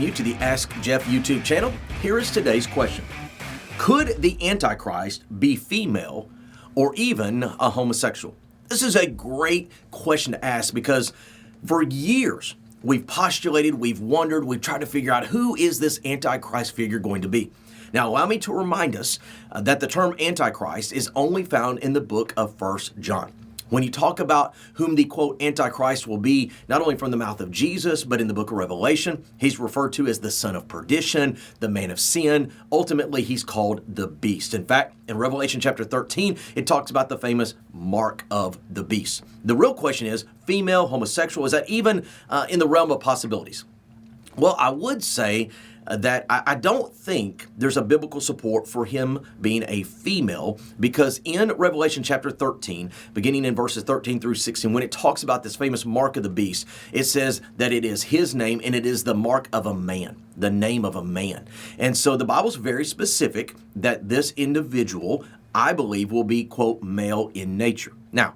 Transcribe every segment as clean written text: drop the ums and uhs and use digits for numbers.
you to the Ask Jeff YouTube channel. Here is today's question. Could the Antichrist be female or even a homosexual? This is a great question to ask because for years we've postulated, we've wondered, we've tried to figure out who is this Antichrist figure going to be. Now, allow me to remind us that the term Antichrist is only found in the book of 1 John. When you talk about whom the, quote, Antichrist will be, not only from the mouth of Jesus, but in the book of Revelation, he's referred to as the son of perdition, the man of sin. Ultimately, he's called the beast. In fact, in Revelation chapter 13, it talks about the famous mark of the beast. The real question is, female, homosexual, is that even in the realm of possibilities? Well, I would say that I don't think there's a biblical support for him being a female, because in Revelation chapter 13, beginning in verses 13 through 16, when it talks about this famous mark of the beast, it says that it is his name and it is the mark of a man, the name of a man. And so the Bible's very specific that this individual, I believe, will be, quote, male in nature. Now,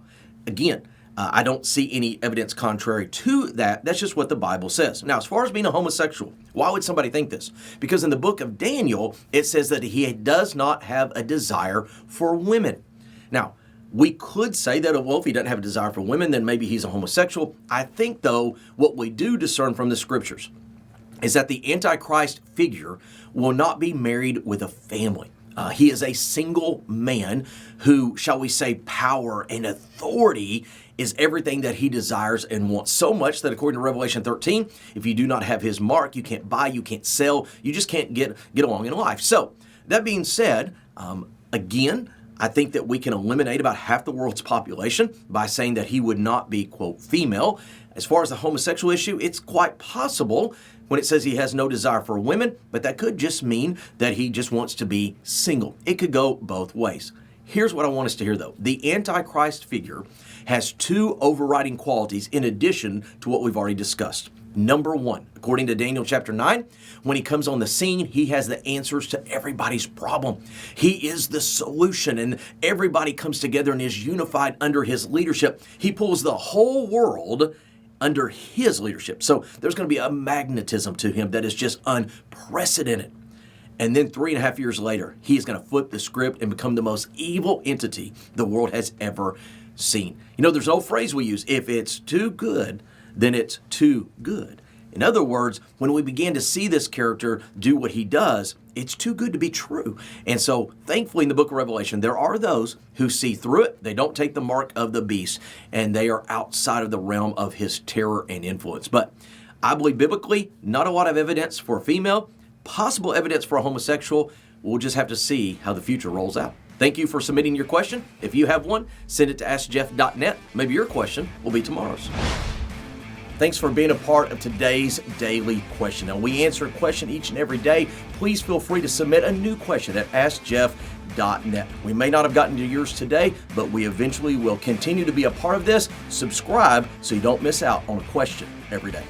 again, I don't see any evidence contrary to that. That's just what the Bible says. Now, as far as being a homosexual, why would somebody think this? Because in the book of Daniel, it says that he does not have a desire for women. Now, we could say that, well, if he doesn't have a desire for women, then maybe he's a homosexual. I think, though, what we do discern from the scriptures is that the Antichrist figure will not be married with a family. He is a single man who, shall we say, power and authority is everything that he desires and wants, so much that according to Revelation 13, if you do not have his mark, you can't buy, you can't sell, you just can't get along in life. So that being said, again, I think that we can eliminate about half the world's population by saying that he would not be, quote, female. As far as the homosexual issue, it's quite possible when it says he has no desire for women, but that could just mean that he just wants to be single. It could go both ways. Here's what I want us to hear, though. The Antichrist figure has two overriding qualities in addition to what we've already discussed. Number one, according to Daniel chapter 9, when he comes on the scene, he has the answers to everybody's problem. He is the solution, and everybody comes together and is unified under his leadership. He pulls the whole world under his leadership. So there's going to be a magnetism to him that is just unprecedented. And then 3.5 years later, he is going to flip the script and become the most evil entity the world has ever seen. You know, there's an old phrase we use, if it's too good, then it's too good. In other words, when we begin to see this character do what he does, it's too good to be true. And so, thankfully, in the book of Revelation, there are those who see through it. They don't take the mark of the beast, and they are outside of the realm of his terror and influence. But I believe biblically, not a lot of evidence for a female, possible evidence for a homosexual. We'll just have to see how the future rolls out. Thank you for submitting your question. If you have one, send it to AskJeff.net. Maybe your question will be tomorrow's. Thanks for being a part of today's daily question. Now, we answer a question each and every day. Please feel free to submit a new question at AskJeff.net. We may not have gotten to yours today, but we eventually will continue to be a part of this. Subscribe so you don't miss out on a question every day.